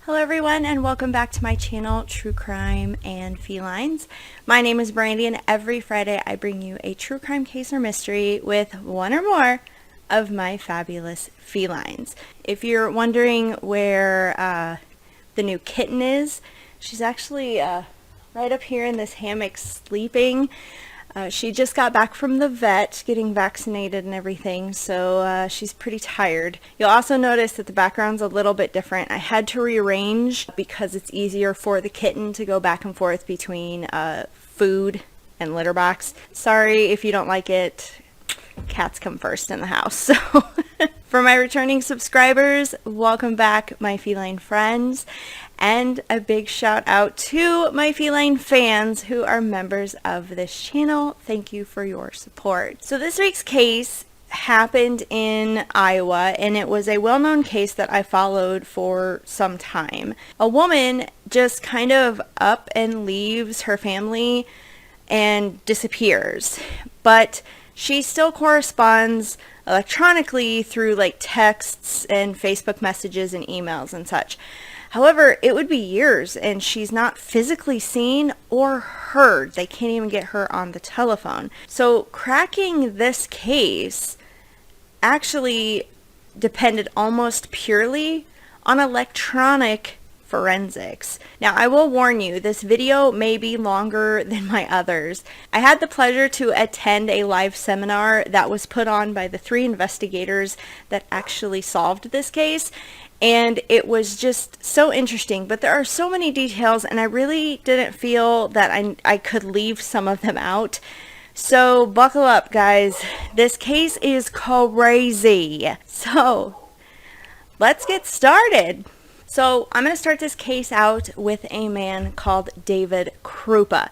Hello everyone and welcome back to my channel, True Crime and Felines. My name is Brandy and every Friday I bring you a true crime case or mystery with one or more of my fabulous felines. If you're wondering where the new kitten is, she's actually right up here in this hammock sleeping. She just got back from the vet getting vaccinated and everything, so she's pretty tired. You'll also notice that the background's a little bit different. I had to rearrange because it's easier for the kitten to go back and forth between food and litter box. Sorry if you don't like it. Cats come first in the house. So for my returning subscribers, welcome back my feline friends, and a big shout out to my feline fans who are members of this channel. Thank you for your support. So this week's case happened in Iowa, and it was a well-known case that I followed for some time. A woman just kind of up and leaves her family and disappears, but she still corresponds electronically through like texts and Facebook messages and emails and such. However, it would be years and she's not physically seen or heard. They can't even get her on the telephone. So cracking this case actually depended almost purely on electronic forensics. Now, I will warn you, this video may be longer than my others. I had the pleasure to attend a live seminar that was put on by the 3 investigators that actually solved this case, and it was just so interesting, but there are so many details and I really didn't feel that I could leave some of them out. So buckle up, guys. This case is crazy. So let's get started. So I'm going to start this case out with a man called David Krupa.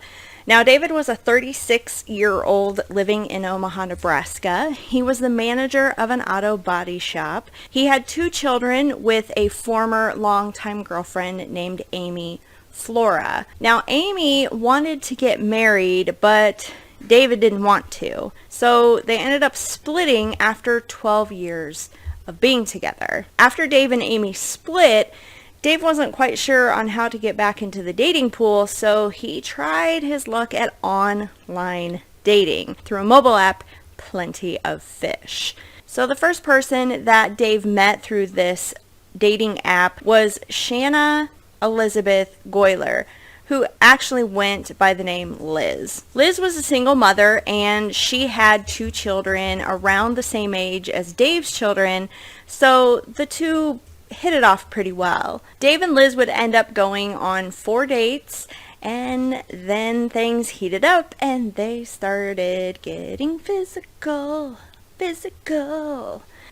Now, David was a 36-year-old living in Omaha, Nebraska. He was the manager of an auto body shop. He had 2 children with a former longtime girlfriend named Amy Flora. Now, Amy wanted to get married, but David didn't want to. So they ended up splitting after 12 years of being together. After Dave and Amy split, Dave wasn't quite sure on how to get back into the dating pool, so he tried his luck at online dating through a mobile app, Plenty of Fish. So the first person that Dave met through this dating app was Shanna Elizabeth Goyler, who actually went by the name Liz. Liz was a single mother and she had 2 children around the same age as Dave's children, so the two hit it off pretty well. Dave and Liz would end up going on 4 dates, and then things heated up and they started getting physical.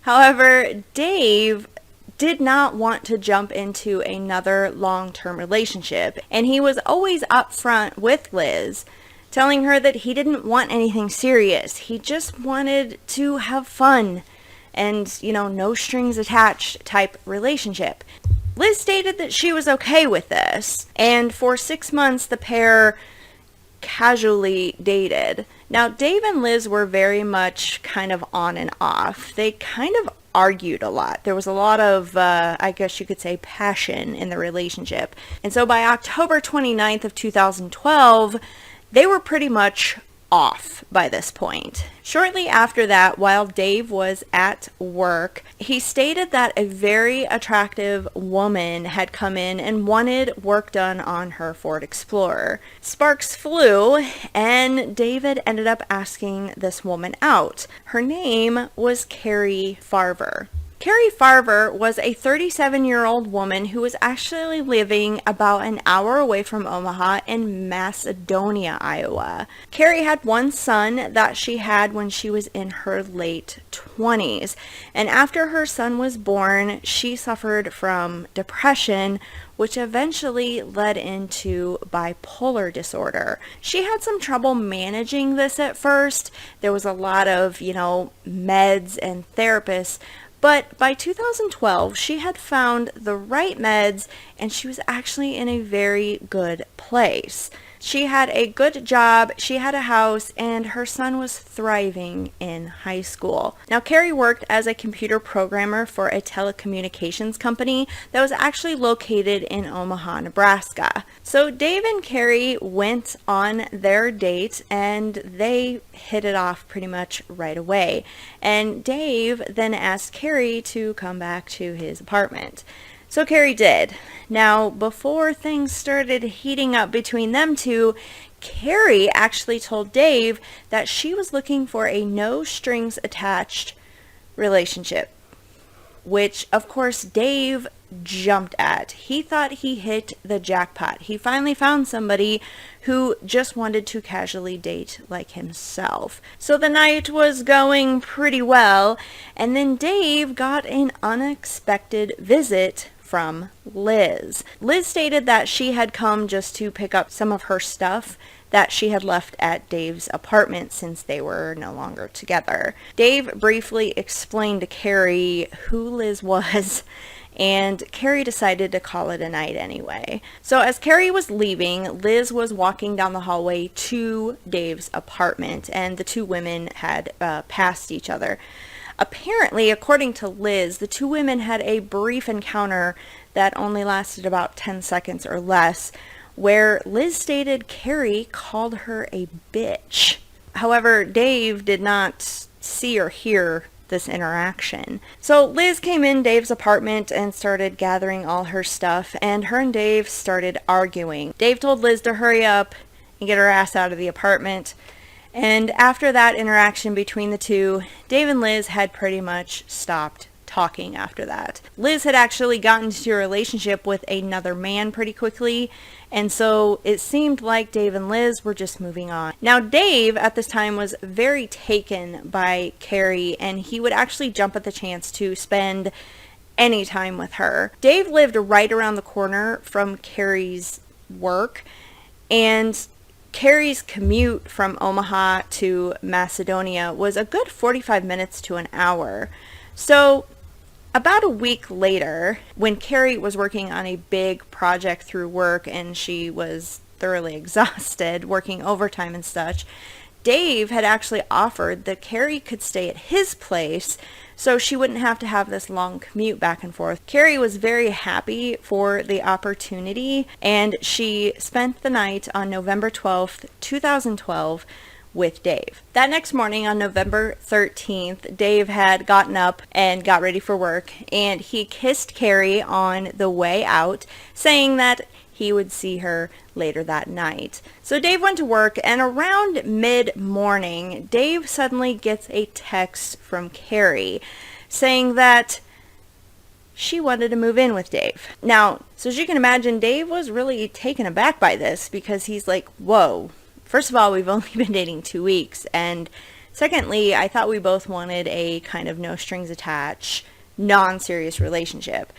However, Dave did not want to jump into another long-term relationship, and he was always upfront with Liz, telling her that he didn't want anything serious. He just wanted to have fun and, you know, no strings attached type relationship. Liz stated that she was okay with this, and for 6 months the pair casually dated. Now, Dave and Liz were very much kind of on and off. They kind of argued a lot. There was a lot of, I guess you could say, passion in the relationship. And so by October 29th of 2012, they were pretty much off by this point. Shortly after that, while Dave was at work, he stated that a very attractive woman had come in and wanted work done on her Ford Explorer. Sparks flew, and David ended up asking this woman out. Her name was Cari Farver. Cari Farver was a 37-year-old woman who was actually living about an hour away from Omaha in Macedonia, Iowa. Cari had 1 son that she had when she was in her late 20s, and after her son was born, she suffered from depression, which eventually led into bipolar disorder. She had some trouble managing this at first. There was a lot of, meds and therapists, but by 2012, she had found the right meds and she was actually in a very good place. She had a good job, she had a house, and her son was thriving in high school. Now, Cari worked as a computer programmer for a telecommunications company that was actually located in Omaha, Nebraska. So Dave and Cari went on their date and they hit it off pretty much right away. And Dave then asked Cari to come back to his apartment. So Cari did. Now, before things started heating up between them two, Cari actually told Dave that she was looking for a no strings attached relationship, which of course Dave jumped at. He thought he hit the jackpot. He finally found somebody who just wanted to casually date like himself. So the night was going pretty well, and then Dave got an unexpected visit from Liz. Liz stated that she had come just to pick up some of her stuff that she had left at Dave's apartment since they were no longer together. Dave briefly explained to Cari who Liz was, and Cari decided to call it a night anyway. So as Cari was leaving, Liz was walking down the hallway to Dave's apartment, and the two women had passed each other. Apparently, according to Liz, the two women had a brief encounter that only lasted about 10 seconds or less, where Liz stated Cari called her a bitch. However, Dave did not see or hear this interaction. So Liz came in Dave's apartment and started gathering all her stuff, and her and Dave started arguing. Dave told Liz to hurry up and get her ass out of the apartment. And after that interaction between the two, Dave and Liz had pretty much stopped talking after that. Liz had actually gotten into a relationship with another man pretty quickly, and so it seemed like Dave and Liz were just moving on. Now, Dave at this time was very taken by Cari, and he would actually jump at the chance to spend any time with her. Dave lived right around the corner from Cari's work, and Cari's commute from Omaha to Macedonia was a good 45 minutes to an hour. So about a week later, when Cari was working on a big project through work and she was thoroughly exhausted, working overtime and such, Dave had actually offered that Cari could stay at his place so she wouldn't have to have this long commute back and forth. Cari was very happy for the opportunity, and she spent the night on November 12th, 2012 with Dave. That next morning on November 13th, Dave had gotten up and got ready for work, and he kissed Cari on the way out, saying that he would see her later that night. So Dave went to work, and around mid-morning, Dave suddenly gets a text from Cari saying that she wanted to move in with Dave. Now, so as you can imagine, Dave was really taken aback by this, because he's like, whoa, first of all, we've only been dating 2 weeks, and secondly, I thought we both wanted a kind of no strings attached, non-serious relationship.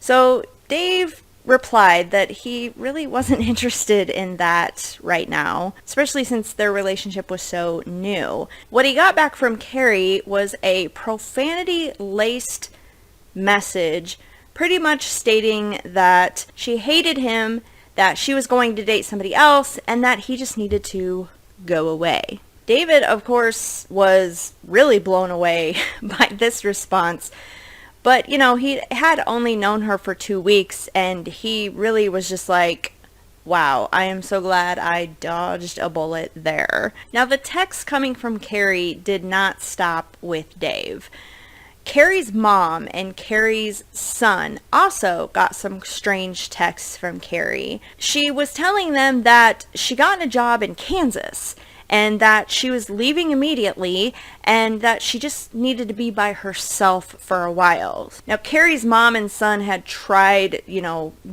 So Dave replied that he really wasn't interested in that right now, especially since their relationship was so new. What he got back from Cari was a profanity-laced message, pretty much stating that she hated him, that she was going to date somebody else, and that he just needed to go away. David, of course, was really blown away by this response. But, you know, he had only known her for 2 weeks, and he really was just like, wow, I am so glad I dodged a bullet there. Now, the texts coming from Cari did not stop with Dave. Cari's mom and Cari's son also got some strange texts from Cari. She was telling them that she got a job in Kansas, and that she was leaving immediately, and that she just needed to be by herself for a while. Now, Cari's mom and son had tried,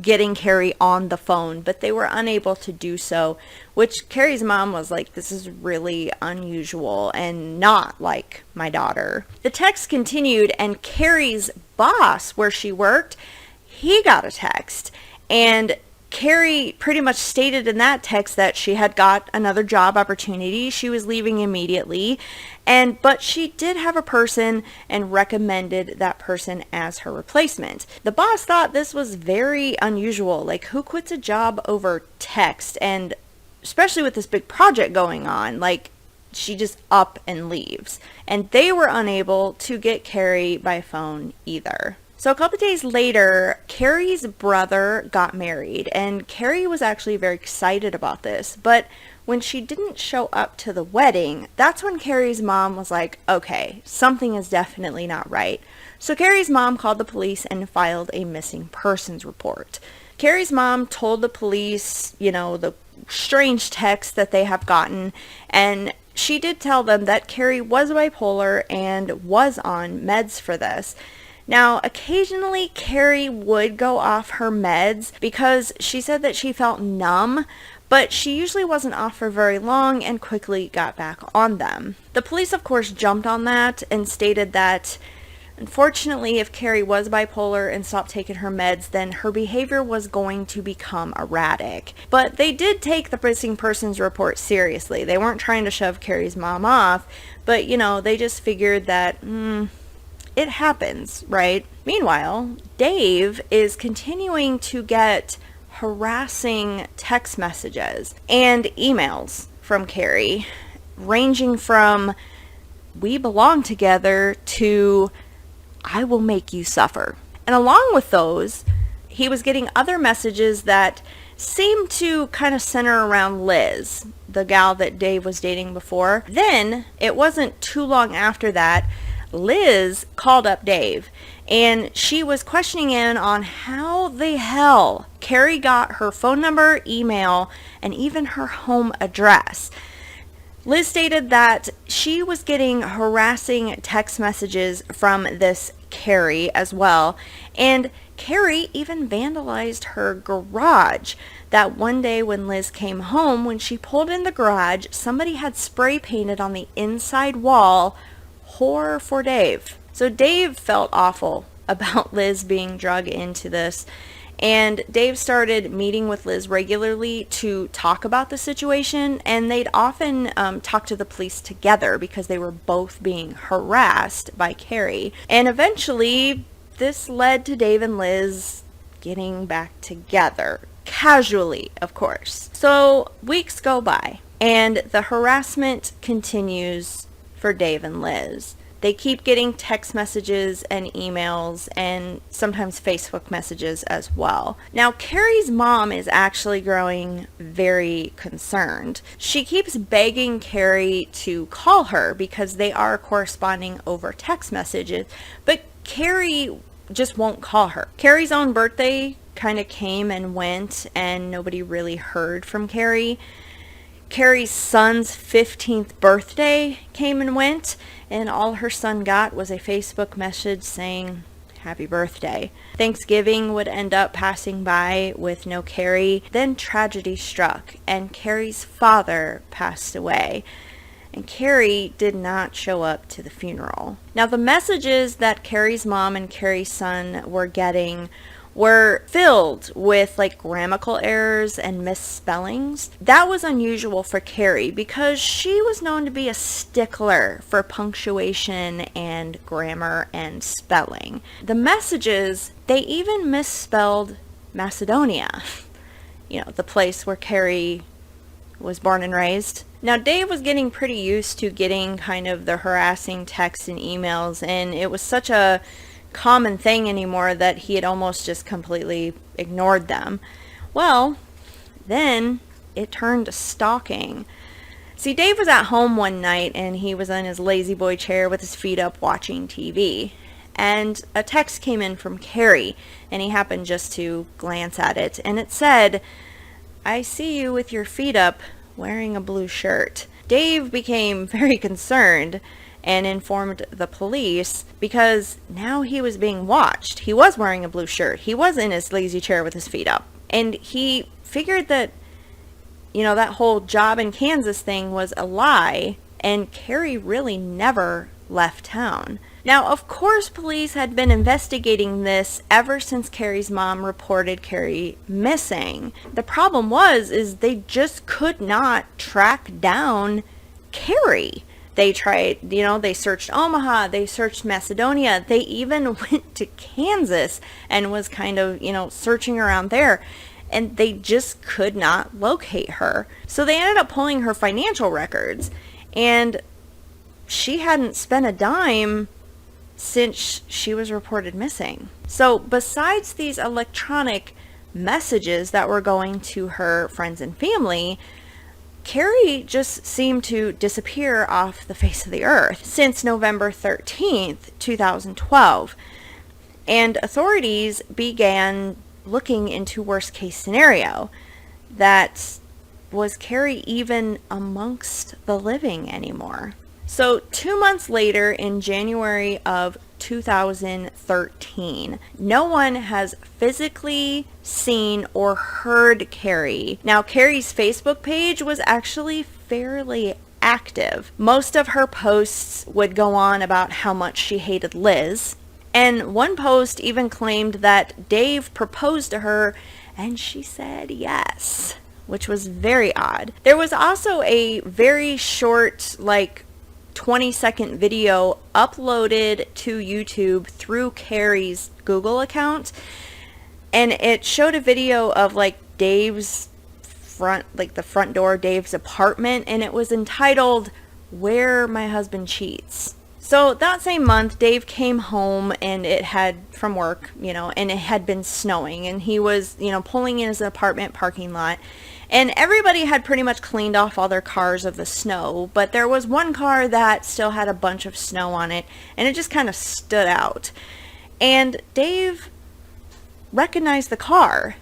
getting Cari on the phone, but they were unable to do so, which Cari's mom was like, this is really unusual and not like my daughter. The text continued, and Cari's boss, where she worked, he got a text, and Cari pretty much stated in that text that she had got another job opportunity. She was leaving immediately, but she did have a person and recommended that person as her replacement. The boss thought this was very unusual. Like, who quits a job over text? And especially with this big project going on, like, she just up and leaves. And they were unable to get Cari by phone either. So a couple days later, Cari's brother got married, and Cari was actually very excited about this. But when she didn't show up to the wedding, that's when Cari's mom was like, okay, something is definitely not right. So Cari's mom called the police and filed a missing persons report. Cari's mom told the police, the strange text that they have gotten, and she did tell them that Cari was bipolar and was on meds for this. Now, occasionally Cari would go off her meds because she said that she felt numb, but she usually wasn't off for very long and quickly got back on them. The police, of course, jumped on that and stated that, unfortunately, if Cari was bipolar and stopped taking her meds, then her behavior was going to become erratic. But they did take the missing persons report seriously. They weren't trying to shove Cari's mom off, but, they just figured that, it happens, right? Meanwhile, Dave is continuing to get harassing text messages and emails from Cari, ranging from "we belong together" to "I will make you suffer." And along with those, he was getting other messages that seemed to kind of center around Liz, the gal that Dave was dating before. Then, it wasn't too long after that, Liz called up Dave, and she was questioning him on how the hell Cari got her phone number, email, and even her home address. Liz stated that she was getting harassing text messages from this Cari as well, and Cari even vandalized her garage. That one day when Liz came home, when she pulled in the garage, somebody had spray painted on the inside wall, "Horror for Dave." So Dave felt awful about Liz being drug into this, and Dave started meeting with Liz regularly to talk about the situation, and they'd often talk to the police together because they were both being harassed by Cari. And eventually this led to Dave and Liz getting back together, casually, of course. So weeks go by, and the harassment continues for Dave and Liz. They keep getting text messages and emails and sometimes Facebook messages as well. Now, Cari's mom is actually growing very concerned. She keeps begging Cari to call her because they are corresponding over text messages, but Cari just won't call her. Cari's own birthday kind of came and went, and nobody really heard from Cari. Cari's son's 15th birthday came and went, and all her son got was a Facebook message saying, "Happy birthday." Thanksgiving would end up passing by with no Cari. Then tragedy struck, and Cari's father passed away. And Cari did not show up to the funeral. Now, the messages that Cari's mom and Cari's son were getting were filled with grammatical errors and misspellings. That was unusual for Cari because she was known to be a stickler for punctuation and grammar and spelling. The messages, they even misspelled Macedonia, the place where Cari was born and raised. Now, Dave was getting pretty used to getting kind of the harassing texts and emails, and it was such a common thing anymore that he had almost just completely ignored them. Well, then it turned to stalking. See, Dave was at home one night and he was in his lazy boy chair with his feet up watching TV. And a text came in from Cari, and he happened just to glance at it, and it said, "I see you with your feet up wearing a blue shirt." Dave became very concerned and informed the police because now he was being watched. He was wearing a blue shirt. He was in his lazy chair with his feet up. And he figured that, that whole job in Kansas thing was a lie, and Cari really never left town. Now, of course, police had been investigating this ever since Cari's mom reported Cari missing. The problem is they just could not track down Cari. They tried, they searched Omaha, they searched Macedonia, they even went to Kansas and was kind of, searching around there. and they just could not locate her. So they ended up pulling her financial records, and she hadn't spent a dime since she was reported missing. So besides these electronic messages that were going to her friends and family, Cari just seemed to disappear off the face of the earth since November 13th, 2012. And authorities began looking into worst case scenario. That was Cari even amongst the living anymore? So 2 months later, in January of 2013, no one has physically seen or heard Cari. Now, Cari's Facebook page was actually fairly active. Most of her posts would go on about how much she hated Liz, and one post even claimed that Dave proposed to her and she said yes, which was very odd. There was also a very short, 20-second video uploaded to YouTube through Cari's Google account, and it showed a video of Dave's front, the front door of Dave's apartment, and it was entitled "Where My Husband Cheats." So that same month, Dave came home and it had from work, and it had been snowing, and he was, pulling in his apartment parking lot. And everybody had pretty much cleaned off all their cars of the snow, but there was one car that still had a bunch of snow on it, and it just kind of stood out. And Dave recognized the car,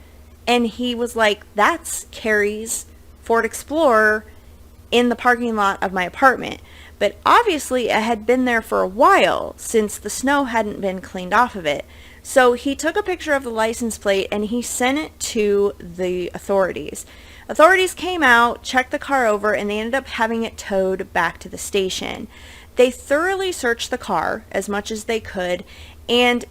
and he was like, "That's Cari's Ford Explorer in the parking lot of my apartment." But obviously it had been there for a while since the snow hadn't been cleaned off of it. So he took a picture of the license plate and he sent it to the authorities. Authorities came out, checked the car over, and they ended up having it towed back to the station. They thoroughly searched the car as much as they could, and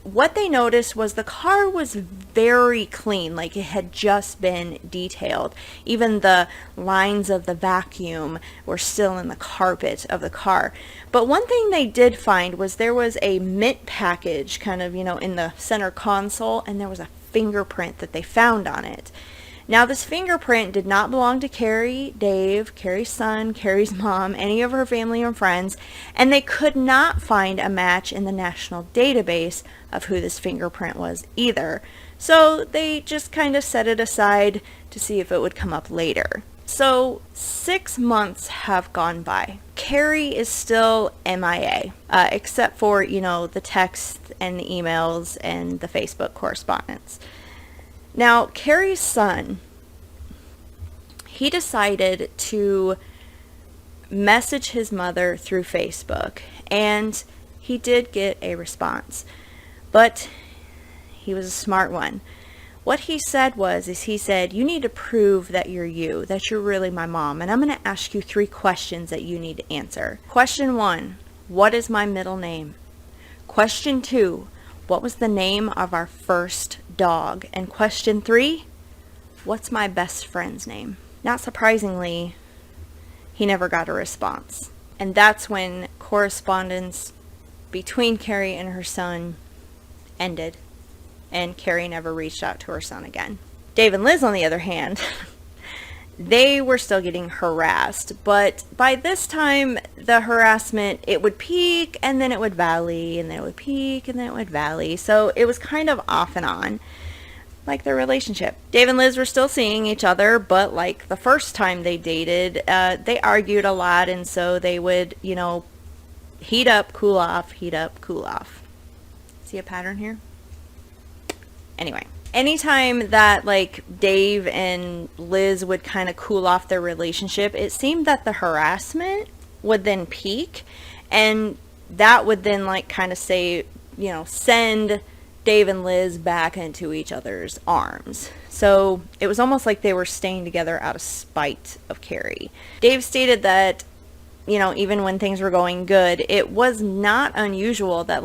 what they noticed was the car was very clean, like it had just been detailed. Even the lines of the vacuum were still in the carpet of the car. But one thing they did find was there was a mint package kind of, in the center console, and there was a fingerprint that they found on it. Now, this fingerprint did not belong to Cari, Dave, Cari's son, Cari's mom, any of her family or friends, and they could not find a match in the national database of who this fingerprint was either. So they just kind of set it aside to see if it would come up later. So 6 months have gone by. Cari is still MIA, except for, the texts and the emails and the Facebook correspondence. Now, Cari's son, he decided to message his mother through Facebook, and he did get a response, but he was a smart one. What he said he said, "You need to prove that you're really my mom, and I'm going to ask you 3 questions that you need to answer. Question 1, what is my middle name? Question 2, what was the name of our first dog? And question 3, what's my best friend's name?" Not surprisingly, he never got a response. And that's when correspondence between Cari and her son ended, and Cari never reached out to her son again. Dave and Liz, on the other hand, they were still getting harassed, but by this time the harassment, it would peak and then it would valley, and then it would peak and then it would valley. So it was kind of off and on, like their relationship. Dave and Liz were still seeing each other, but like the first time they dated, they argued a lot, and so they would, heat up, cool off, heat up, cool off. See a pattern here? Anyway, anytime that Dave and Liz would kind of cool off their relationship, it seemed that the harassment would then peak, and that would then kind of say, send Dave and Liz back into each other's arms. So it was almost like they were staying together out of spite of Cari. Dave stated that, even when things were going good, it was not unusual that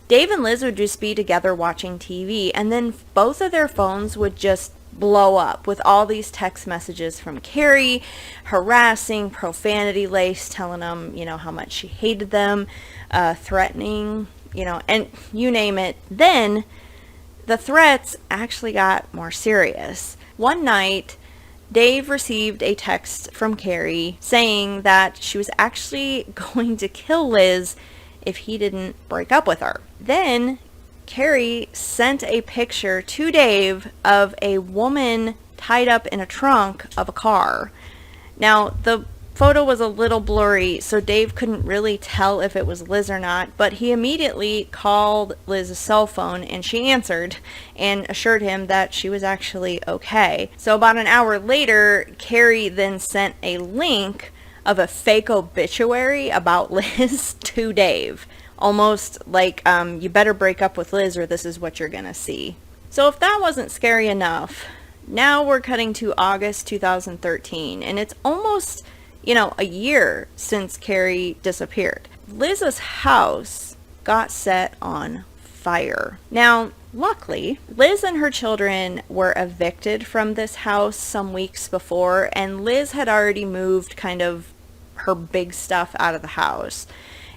Dave and Liz would just be together watching TV, and then both of their phones would just blow up with all these text messages from Cari, harassing, profanity-laced, telling them, how much she hated them, threatening, and you name it. Then the threats actually got more serious. One night, Dave received a text from Cari saying that she was actually going to kill Liz if he didn't break up with her. Then Cari sent a picture to Dave of a woman tied up in a trunk of a car. Now, the photo was a little blurry, so Dave couldn't really tell if it was Liz or not, but he immediately called Liz's cell phone and she answered and assured him that she was actually okay. So about an hour later, Cari then sent a link of a fake obituary about Liz to Dave. Almost like, you better break up with Liz or this is what you're gonna see. So if that wasn't scary enough, now we're cutting to August 2013, and it's almost a year since Cari disappeared. Liz's house got set on fire. Now, luckily, Liz and her children were evicted from this house some weeks before, and Liz had already moved kind of her big stuff out of the house.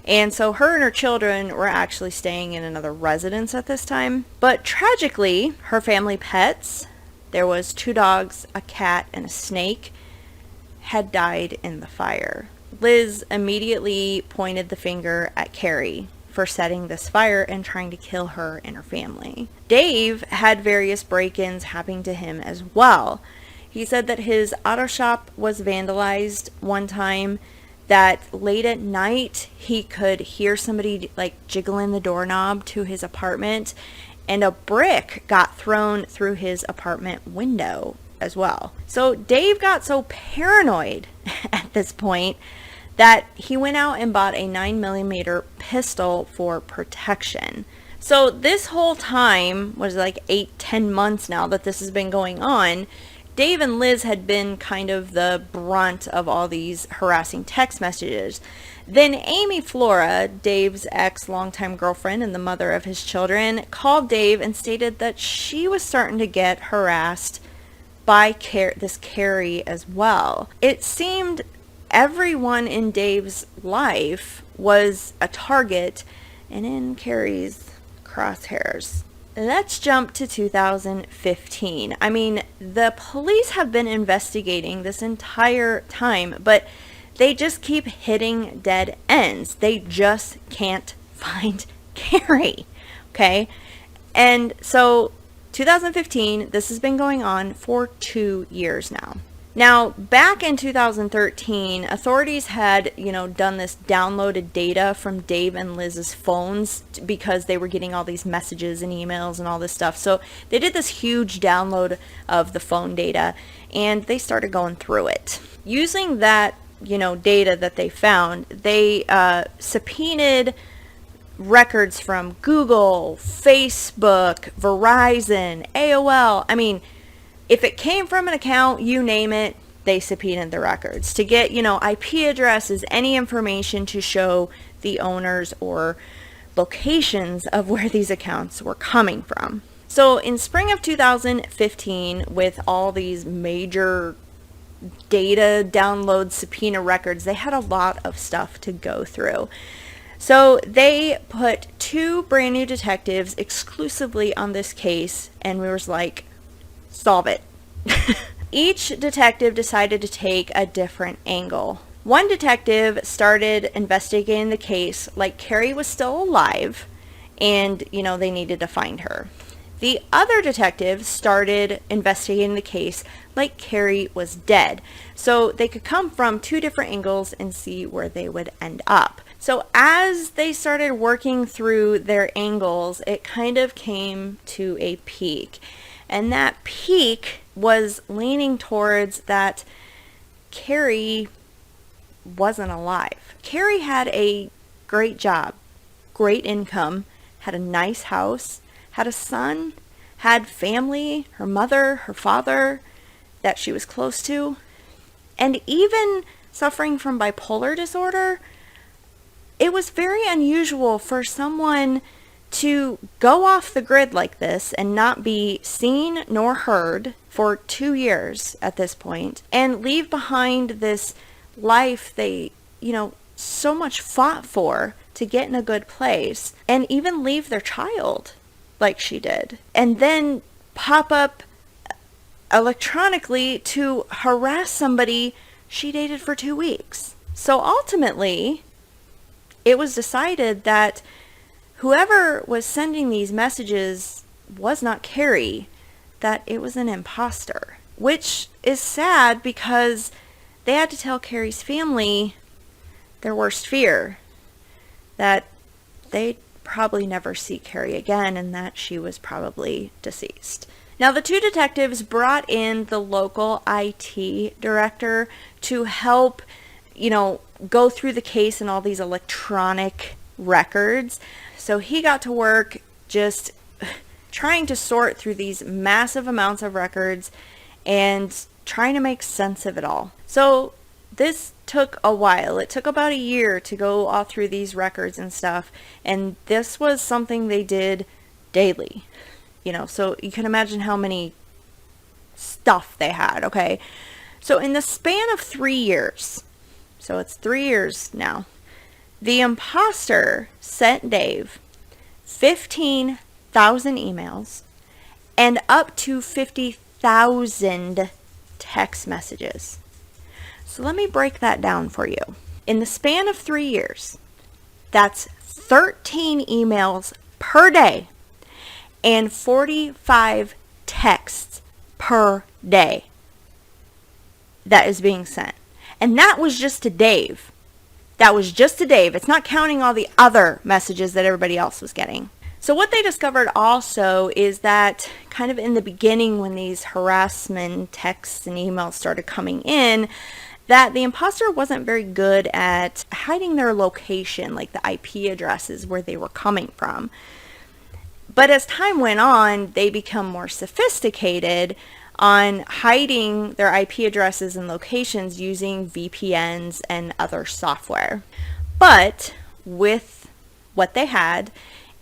And so her and her children were actually staying in another residence at this time. But tragically, her family pets, there was 2 dogs, a cat, and a snake, had died in the fire. Liz immediately pointed the finger at Cari for setting this fire and trying to kill her and her family. Dave had various break-ins happening to him as well. He said that his auto shop was vandalized one time, that late at night he could hear somebody like jiggling the doorknob to his apartment, and a brick got thrown through his apartment window as well. So Dave got so paranoid at this point that he went out and bought a 9mm pistol for protection. So this whole time was like 8-10 months now that this has been going on. Dave and Liz had been kind of the brunt of all these harassing text messages. Then Amy Flora, Dave's ex-longtime girlfriend and the mother of his children, called Dave and stated that she was starting to get harassed by this Cari as well. It seemed everyone in Dave's life was a target and in Cari's crosshairs. Let's jump to 2015. I mean, the police have been investigating this entire time, but they just keep hitting dead ends. They just can't find Cari, okay? And so 2015, this has been going on for 2 years now. Now, back in 2013, authorities had, done this downloaded data from Dave and Liz's phones because they were getting all these messages and emails and all this stuff. So they did this huge download of the phone data and they started going through it. Using that, data that they found, they subpoenaed records from Google, Facebook, Verizon, AOL. I mean, if it came from an account, you name it, they subpoenaed the records to get, IP addresses, any information to show the owners or locations of where these accounts were coming from. So in spring of 2015, with all these major data download subpoena records, they had a lot of stuff to go through. So they put 2 brand new detectives exclusively on this case, and we was like, solve it. Each detective decided to take a different angle. One detective started investigating the case like Cari was still alive and, they needed to find her. The other detective started investigating the case like Cari was dead, so they could come from 2 different angles and see where they would end up. So as they started working through their angles, it kind of came to a peak. And that peak was leaning towards that Cari wasn't alive. Cari had a great job, great income, had a nice house, had a son, had family, her mother, her father that she was close to, and even suffering from bipolar disorder. It was very unusual for someone to go off the grid like this and not be seen nor heard for 2 years at this point, and leave behind this life they, so much fought for to get in a good place, and even leave their child like she did, and then pop up electronically to harass somebody she dated for 2 weeks. So ultimately, it was decided that whoever was sending these messages was not Cari, that it was an imposter, which is sad because they had to tell Cari's family their worst fear, that they'd probably never see Cari again and that she was probably deceased. Now, the two detectives brought in the local IT director to help, go through the case and all these electronic records. So he got to work just trying to sort through these massive amounts of records and trying to make sense of it all. So this took a while. It took about a year to go all through these records and stuff. And this was something they did daily. So you can imagine how many stuff they had, okay? So in the span of 3 years, so it's 3 years now, the imposter sent Dave 15,000 emails and up to 50,000 text messages. So let me break that down for you. In the span of 3 years, that's 13 emails per day and 45 texts per day that is being sent. And that was just to Dave. That was just to Dave. It's not counting all the other messages that everybody else was getting. So what they discovered also is that kind of in the beginning when these harassment texts and emails started coming in, that the imposter wasn't very good at hiding their location, like the IP addresses where they were coming from. But as time went on, they become more sophisticated on hiding their IP addresses and locations using VPNs and other software. But with what they had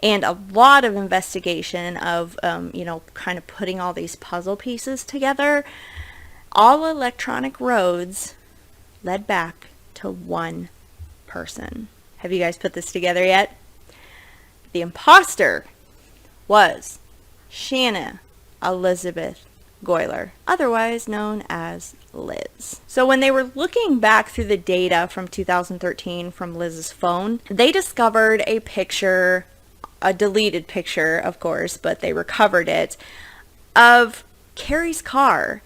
and a lot of investigation of, kind of putting all these puzzle pieces together, all electronic roads led back to one person. Have you guys put this together yet? The imposter was Shanna Elizabeth Goyler, otherwise known as Liz. So when they were looking back through the data from 2013 from Liz's phone, they discovered a picture, a deleted picture, of course, but they recovered it, of Cari's car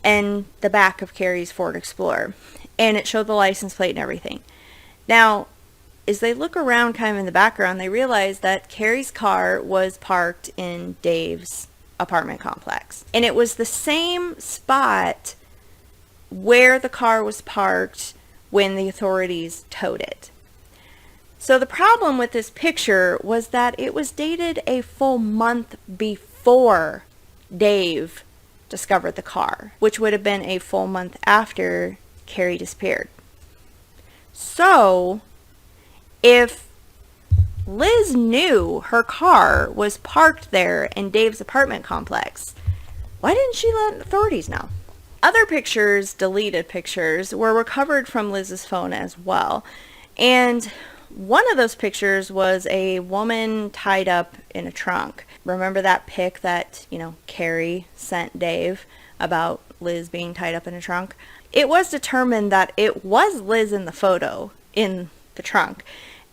and the back of Cari's Ford Explorer. And it showed the license plate and everything. Now, as they look around kind of in the background, they realize that Cari's car was parked in Dave's apartment complex. And it was the same spot where the car was parked when the authorities towed it. So the problem with this picture was that it was dated a full month before Dave discovered the car, which would have been a full month after Cari disappeared. So if Liz knew her car was parked there in Dave's apartment complex, why didn't she let authorities know? Other pictures, deleted pictures, were recovered from Liz's phone as well. And one of those pictures was a woman tied up in a trunk. Remember that pic that, Cari sent Dave about Liz being tied up in a trunk? It was determined that it was Liz in the photo in the trunk.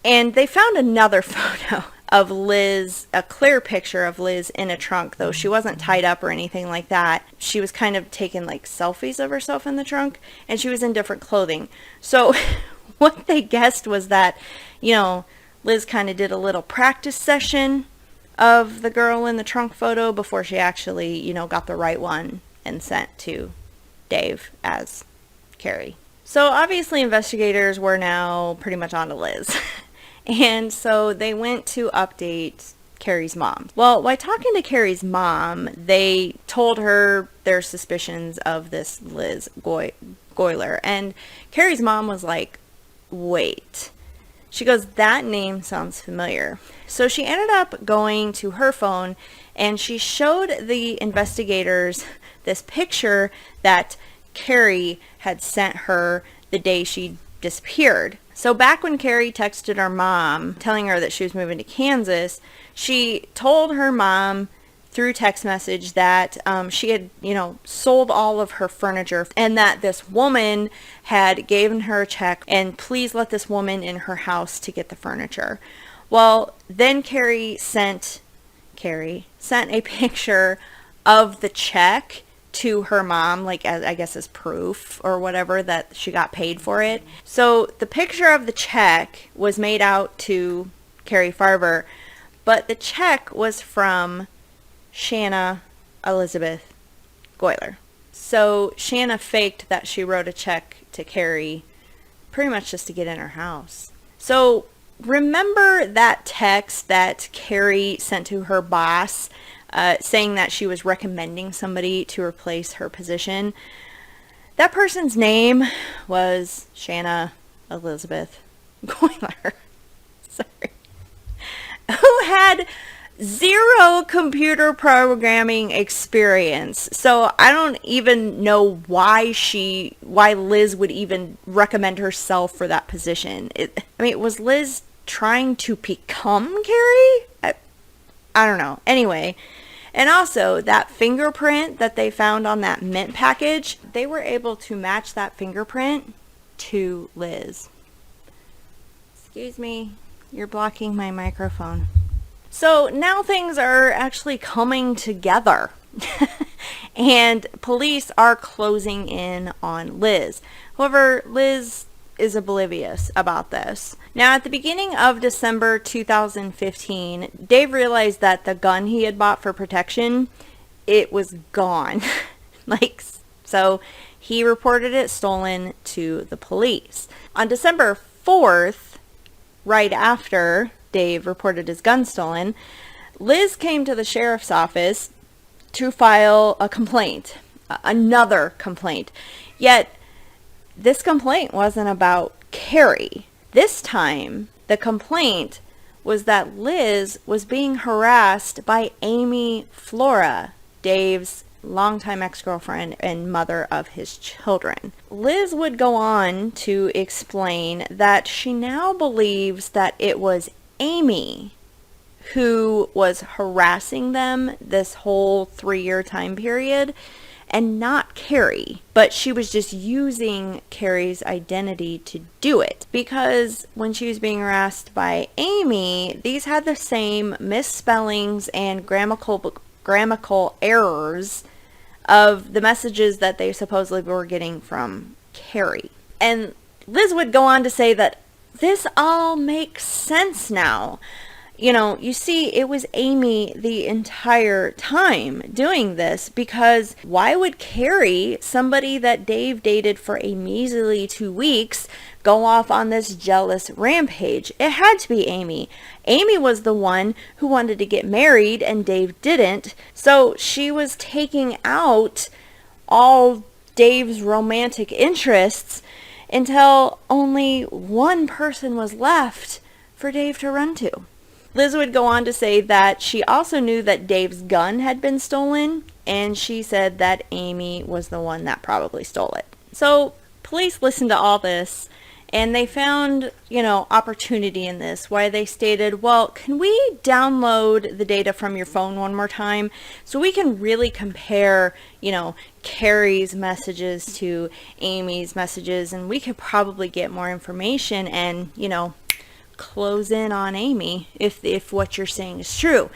And they found another photo of Liz, a clear picture of Liz in a trunk, though she wasn't tied up or anything like that. She was kind of taking like selfies of herself in the trunk, and she was in different clothing. So what they guessed was that, Liz kind of did a little practice session of the girl in the trunk photo before she actually, got the right one and sent to Dave as Cari. So obviously investigators were now pretty much on to Liz. And so they went to update Cari's mom. Well, while talking to Cari's mom, they told her their suspicions of this Liz Goyler. And Cari's mom was like, wait. She goes, that name sounds familiar. So she ended up going to her phone and she showed the investigators this picture that Cari had sent her the day she disappeared. So back when Cari texted her mom telling her that she was moving to Kansas, she told her mom through text message that she had, sold all of her furniture and that this woman had given her a check and please let this woman in her house to get the furniture. Well, then Cari sent a picture of the check to her mom, like I guess as proof or whatever that she got paid for it. So the picture of the check was made out to Cari Farver, but the check was from Shanna Elizabeth Goyler. So Shanna faked that she wrote a check to Cari pretty much just to get in her house. So remember that text that Cari sent to her boss saying that she was recommending somebody to replace her position? That person's name was Shanna Elizabeth Goyler. Sorry. Who had zero computer programming experience. So I don't even know why Liz would even recommend herself for that position. Was Liz trying to become Cari? I don't know. Anyway, and also that fingerprint that they found on that mint package, they were able to match that fingerprint to Liz. Excuse me, you're blocking my microphone. So now things are actually coming together and police are closing in on Liz. However, Liz is oblivious about this. Now, at the beginning of December 2015, Dave realized that the gun he had bought for protection, it was gone. So he reported it stolen to the police. On December 4th, right after Dave reported his gun stolen, Liz came to the sheriff's office to file a complaint, another complaint. Yet, this complaint wasn't about Cari. This time, the complaint was that Liz was being harassed by Amy Flora, Dave's longtime ex-girlfriend and mother of his children. Liz would go on to explain that she now believes that it was Amy who was harassing them this whole 3-year time period and not Cari, but she was just using Cari's identity to do it, because when she was being harassed by Amy, these had the same misspellings and grammatical errors of the messages that they supposedly were getting from Cari. And Liz would go on to say that this all makes sense now. You see, it was Amy the entire time doing this, because why would Cari, somebody that Dave dated for a measly 2 weeks, go off on this jealous rampage? It had to be Amy. Amy was the one who wanted to get married and Dave didn't, so she was taking out all Dave's romantic interests until only one person was left for Dave to run to. Liz would go on to say that she also knew that Dave's gun had been stolen, and she said that Amy was the one that probably stole it. So police listened to all this, and they found, opportunity in this, why they stated, well, can we download the data from your phone one more time so we can really compare, Cari's messages to Amy's messages, and we could probably get more information and, close in on Amy if what you're saying is true.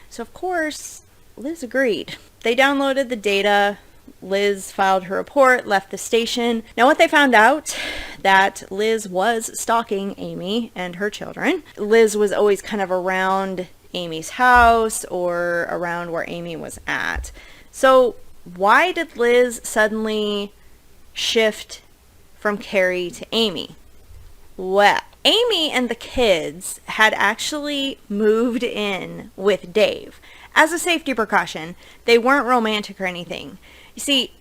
So of course Liz agreed. They downloaded the data. Liz filed her report, left the station. Now what they found out, that Liz was stalking Amy and her children. Liz was always kind of around Amy's house or around where Amy was at. So why did Liz suddenly shift from Cari to Amy? Well, Amy and the kids had actually moved in with Dave. As a safety precaution, they weren't romantic or anything. You see,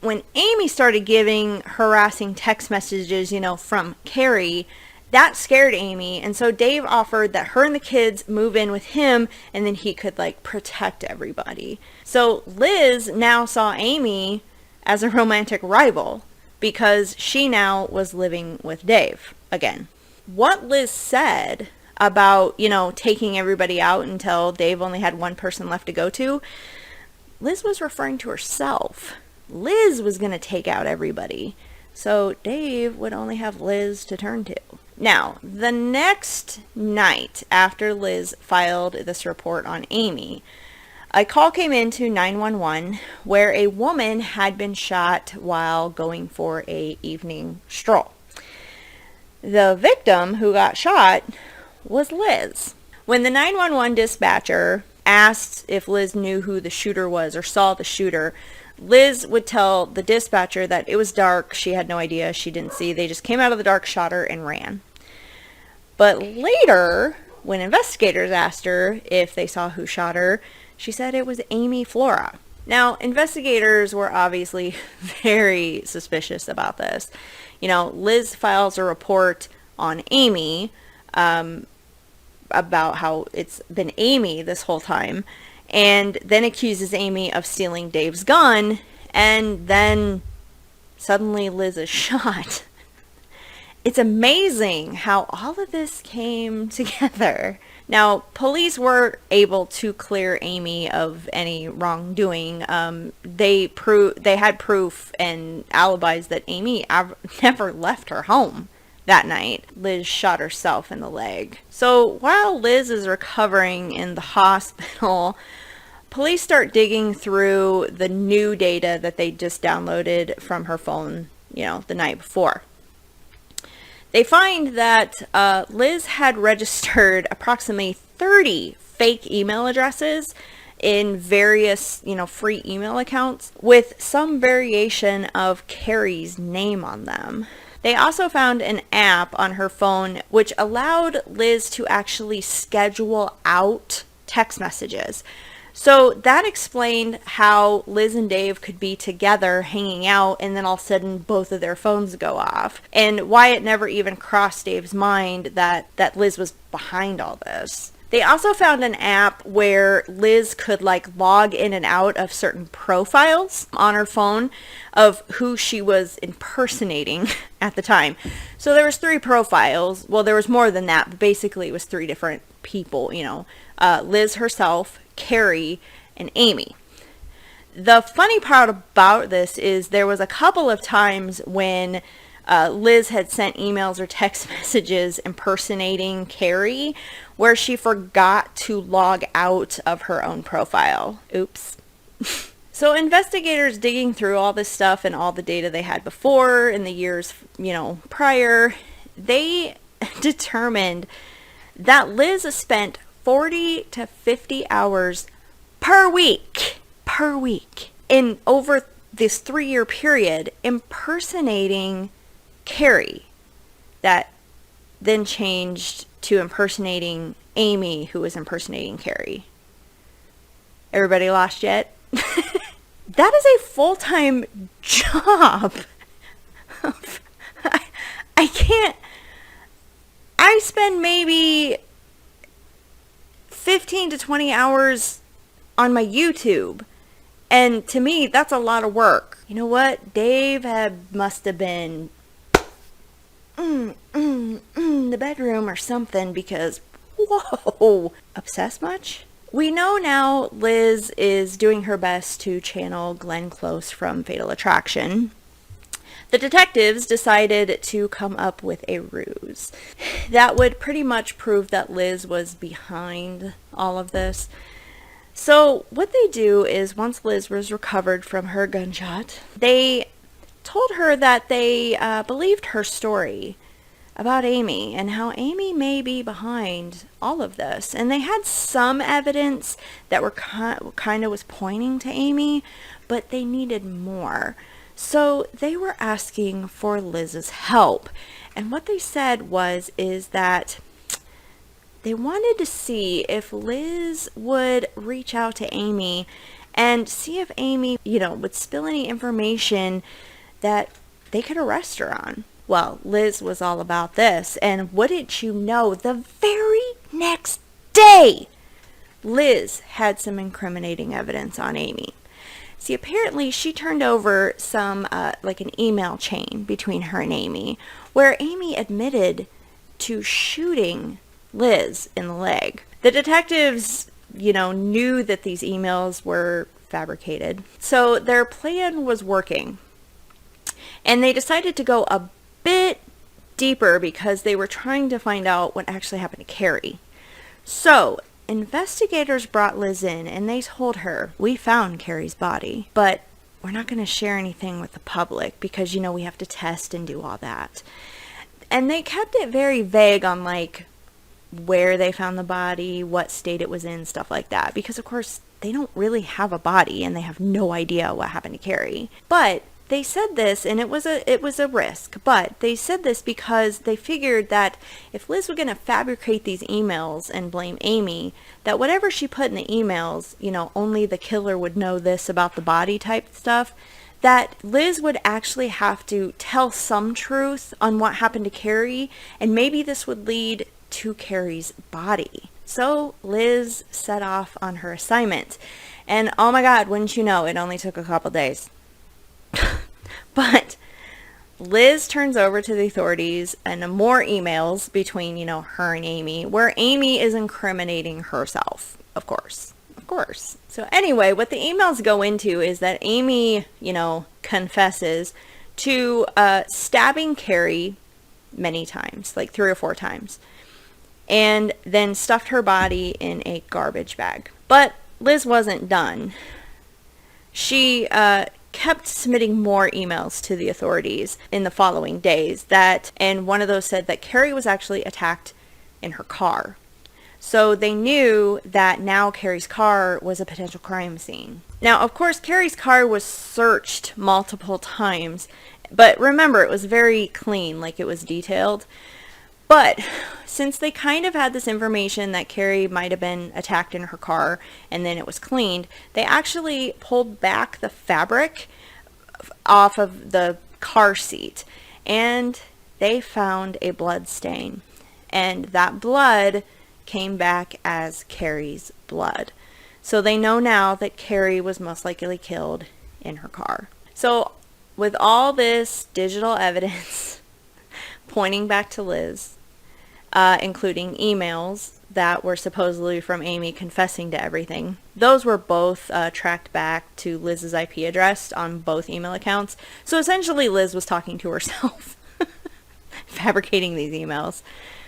when Amy started giving harassing text messages, from Cari, that scared Amy, and so Dave offered that her and the kids move in with him, and then he could, protect everybody. So Liz now saw Amy as a romantic rival. because she now was living with Dave again. What Liz said about, taking everybody out until Dave only had one person left to go to, Liz was referring to herself. Liz was going to take out everybody, so Dave would only have Liz to turn to. Now, the next night after Liz filed this report on Amy, a call came into 911 where a woman had been shot while going for an evening stroll. The victim who got shot was Liz. When the 911 dispatcher asked if Liz knew who the shooter was or saw the shooter, Liz would tell the dispatcher that it was dark, she had no idea, she didn't see, they just came out of the dark, shot her, and ran. But later, when investigators asked her if they saw who shot her, she said it was Amy Flora. Now, investigators were obviously very suspicious about this. Liz files a report on Amy about how it's been Amy this whole time, and then accuses Amy of stealing Dave's gun, and then suddenly Liz is shot. It's amazing how all of this came together. Now, police were able to clear Amy of any wrongdoing. They had proof and alibis that Amy never left her home that night. Liz shot herself in the leg. So while Liz is recovering in the hospital, police start digging through the new data that they just downloaded from her phone, the night before. They find that Liz had registered approximately 30 fake email addresses in various, free email accounts with some variation of Cari's name on them. They also found an app on her phone which allowed Liz to actually schedule out text messages. So that explained how Liz and Dave could be together hanging out and then all of a sudden both of their phones go off, and why it never even crossed Dave's mind that Liz was behind all this. They also found an app where Liz could log in and out of certain profiles on her phone of who she was impersonating at the time. So there was 3 profiles. Well, there was more than that, but basically it was 3 different people, Liz herself, Cari, and Amy. The funny part about this is there was a couple of times when Liz had sent emails or text messages impersonating Cari where she forgot to log out of her own profile. Oops. So investigators digging through all this stuff and all the data they had before in the years, prior, they determined that Liz spent 40 to 50 hours per week in over this 3-year period impersonating Cari, that then changed to impersonating Amy, who was impersonating Cari. Everybody lost yet? That is a full-time job. I can't. I spend maybe 15 to 20 hours on my YouTube. And to me, that's a lot of work. You know what? Dave must have been the bedroom or something, because, whoa, obsessed much? We know now Liz is doing her best to channel Glenn Close from Fatal Attraction. The detectives decided to come up with a ruse that would pretty much prove that Liz was behind all of this. So what they do is, once Liz was recovered from her gunshot, they told her that they believed her story about Amy and how Amy may be behind all of this. And they had some evidence that were kind of was pointing to Amy, but they needed more. So they were asking for Liz's help. And what they said is that they wanted to see if Liz would reach out to Amy and see if Amy, would spill any information that they could arrest her on. Well, Liz was all about this, and wouldn't you know, the very next day, Liz had some incriminating evidence on Amy. See, apparently she turned over some, like an email chain between her and Amy, where Amy admitted to shooting Liz in the leg. The detectives, knew that these emails were fabricated, so their plan was working. And they decided to go a bit deeper because they were trying to find out what actually happened to Cari. So, investigators brought Liz in and they told her, we found Cari's body, but we're not going to share anything with the public because, we have to test and do all that. And they kept it very vague on, like, where they found the body, what state it was in, stuff like that. Because, of course, they don't really have a body and they have no idea what happened to Cari. But they said this, and it was a risk, but they said this because they figured that if Liz was going to fabricate these emails and blame Amy, that whatever she put in the emails, only the killer would know this about the body type stuff, that Liz would actually have to tell some truth on what happened to Cari, and maybe this would lead to Cari's body. So Liz set off on her assignment, and oh my God, wouldn't you know, it only took a couple days. But Liz turns over to the authorities and more emails between, her and Amy, where Amy is incriminating herself, of course. So anyway, what the emails go into is that Amy, confesses to stabbing Cari many times, like 3 or 4 times, and then stuffed her body in a garbage bag. But Liz wasn't done. She kept submitting more emails to the authorities in the following days, and one of those said that Cari was actually attacked in her car. So they knew that now Cari's car was a potential crime scene. Now, of course, Cari's car was searched multiple times, but remember, it was very clean, like it was detailed. But since they kind of had this information that Cari might have been attacked in her car and then it was cleaned, they actually pulled back the fabric off of the car seat and they found a blood stain. And that blood came back as Cari's blood. So they know now that Cari was most likely killed in her car. So with all this digital evidence pointing back to Liz, including emails that were supposedly from Amy confessing to everything. Those were both tracked back to Liz's IP address on both email accounts. So essentially Liz was talking to herself, fabricating these emails,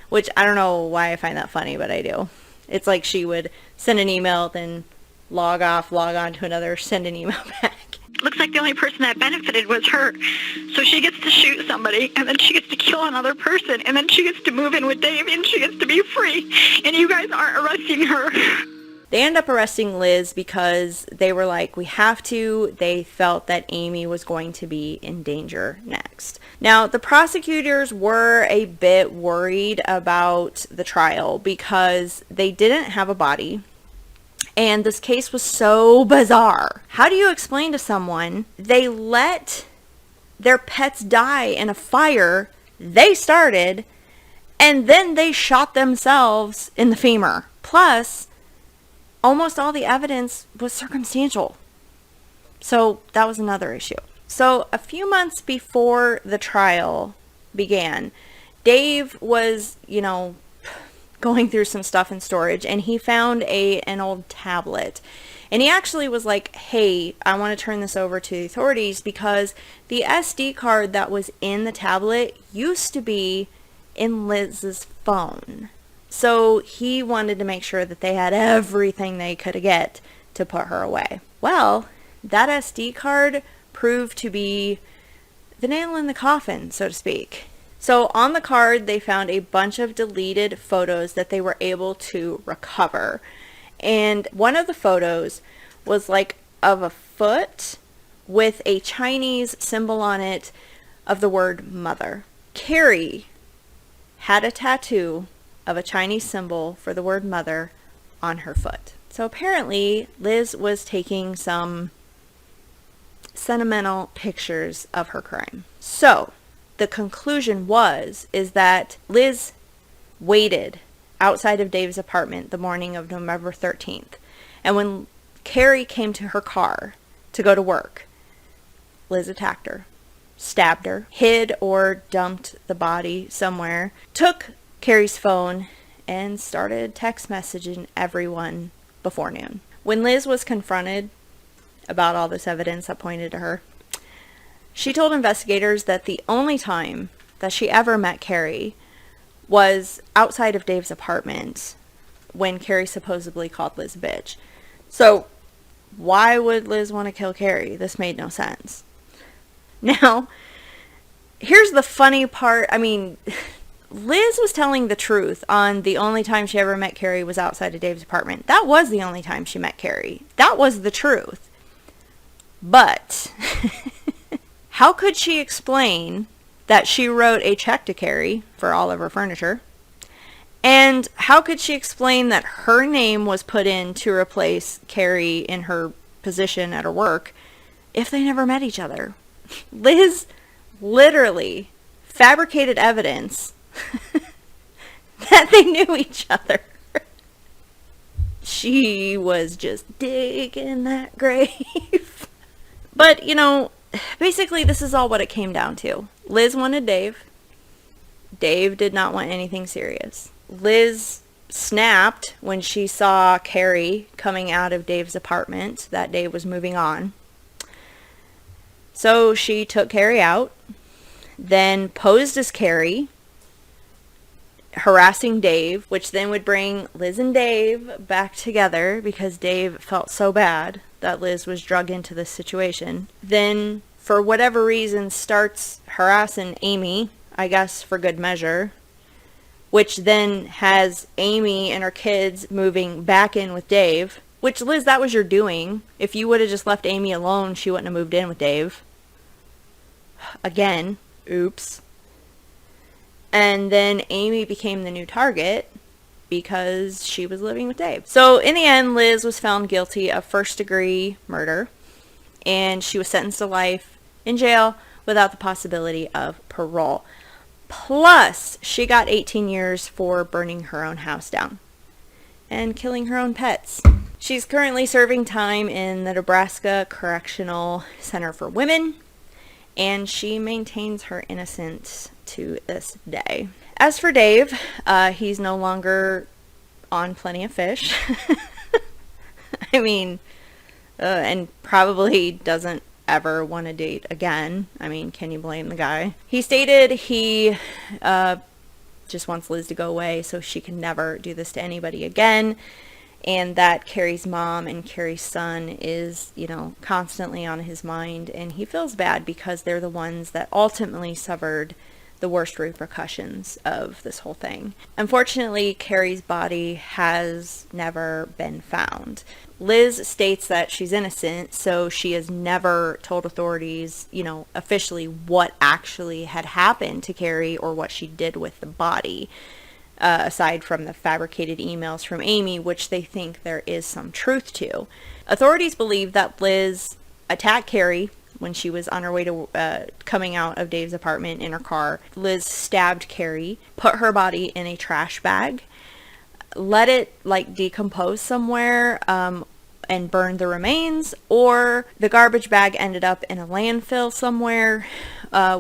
which I don't know why I find that funny, but I do. It's like she would send an email, then log off, log on to another, send an email back. Looks like the only person that benefited was her. So she gets to shoot somebody, and then she gets to kill another person, and then she gets to move in with Dave, and she gets to be free. And you guys aren't arresting her. They end up arresting Liz because they were like, we have to. They felt that Amy was going to be in danger next. Now, the prosecutors were a bit worried about the trial because they didn't have a body. And this case was so bizarre. How do you explain to someone they let their pets die in a fire they started, and then they shot themselves in the femur? Plus, almost all the evidence was circumstantial. So that was another issue. So a few months before the trial began, Dave was, going through some stuff in storage, and he found an old tablet. And he actually was like, hey, I want to turn this over to the authorities because the SD card that was in the tablet used to be in Liz's phone. So he wanted to make sure that they had everything they could get to put her away. Well, that SD card proved to be the nail in the coffin, so to speak. So on the card, they found a bunch of deleted photos that they were able to recover. And one of the photos was like of a foot with a Chinese symbol on it of the word mother. Cari had a tattoo of a Chinese symbol for the word mother on her foot. So apparently Liz was taking some sentimental pictures of her crime. So the conclusion is that Liz waited outside of Dave's apartment the morning of November 13th. And when Cari came to her car to go to work. Liz attacked her, stabbed her, hid or dumped the body somewhere, took Cari's phone, and started text messaging everyone before noon. When Liz was confronted about all this evidence that pointed to her, she told investigators that the only time that she ever met Cari was outside of Dave's apartment when Cari supposedly called Liz a bitch. So why would Liz want to kill Cari? This made no sense. Now, here's the funny part. I mean, Liz was telling the truth on the only time she ever met Cari was outside of Dave's apartment. That was the only time she met Cari. That was the truth. But how could she explain that she wrote a check to Cari for all of her furniture? And how could she explain that her name was put in to replace Cari in her position at her work if they never met each other? Liz literally fabricated evidence that they knew each other. She was just digging that grave. But, you know, basically this is all what it came down to. Liz wanted Dave. Dave did not want anything serious. Liz snapped when she saw Cari coming out of Dave's apartment that Dave was moving on. So she took Cari out, then posed as Cari, harassing Dave, which then would bring Liz and Dave back together because Dave felt so bad that Liz was drugged into this situation. Then, for whatever reason, starts harassing Amy, I guess for good measure, which then has Amy and her kids moving back in with Dave, which, Liz, that was your doing. If you would have just left Amy alone, she wouldn't have moved in with Dave. Again, oops. And then Amy became the new target because she was living with Dave. So in the end, Liz was found guilty of first-degree murder, and she was sentenced to life in jail without the possibility of parole. Plus, she got 18 years for burning her own house down and killing her own pets. She's currently serving time in the Nebraska Correctional Center for Women, and she maintains her innocence to this day. As for Dave, he's no longer on Plenty of Fish. I mean, and probably doesn't ever want to date again. I mean, can you blame the guy? He stated he just wants Liz to go away so she can never do this to anybody again, and that Cari's mom and Cari's son is, you know, constantly on his mind, and he feels bad because they're the ones that ultimately suffered the worst repercussions of this whole thing. Unfortunately, Cari's body has never been found. Liz states that she's innocent, so she has never told authorities, you know, officially what actually had happened to Cari or what she did with the body, aside from the fabricated emails from Amy, which they think there is some truth to. Authorities believe that Liz attacked Cari when she was on her way to coming out of Dave's apartment in her car. Liz stabbed Cari, put her body in a trash bag, let it like decompose somewhere, and burned the remains, or the garbage bag ended up in a landfill somewhere,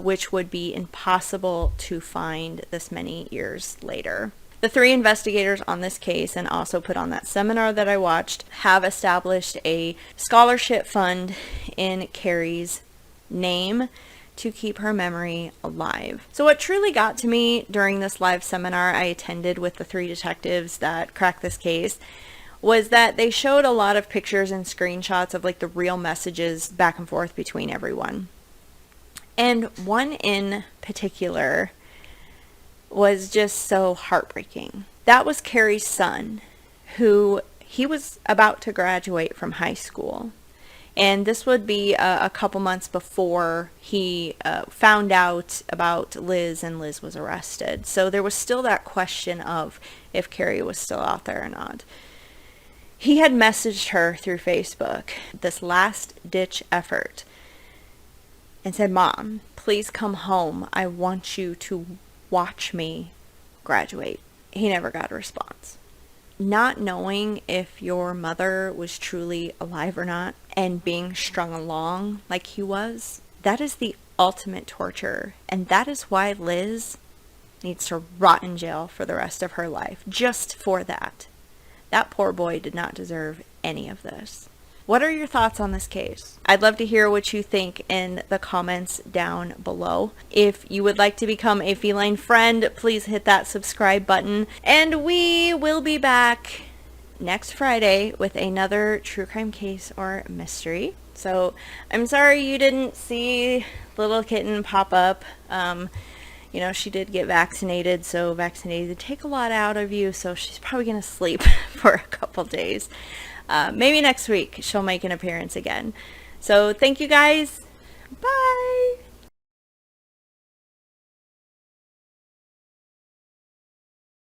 which would be impossible to find this many years later. The 3 investigators on this case, and also put on that seminar that I watched, have established a scholarship fund in Cari's name to keep her memory alive. So what truly got to me during this live seminar I attended with the 3 detectives that cracked this case was that they showed a lot of pictures and screenshots of like the real messages back and forth between everyone. And one in particular was just so heartbreaking. That was Cari's son, who he was about to graduate from high school. And this would be a couple months before he found out about Liz, and Liz was arrested. So there was still that question of if Cari was still out there or not. He had messaged her through Facebook, this last-ditch effort, and said, "Mom, please come home. I want you to watch me graduate." He never got a response. Not knowing if your mother was truly alive or not, and being strung along like he was, that is the ultimate torture. And that is why Liz needs to rot in jail for the rest of her life. Just for that. That poor boy did not deserve any of this. What are your thoughts on this case? I'd love to hear what you think in the comments down below. If you would like to become a feline friend, please hit that subscribe button. And we will be back next Friday with another true crime case or mystery. So I'm sorry you didn't see little kitten pop up. You know, she did get vaccinated, so vaccinated take a lot out of you, so she's probably going to sleep for a couple days. Maybe next week she'll make an appearance again. So thank you guys. Bye.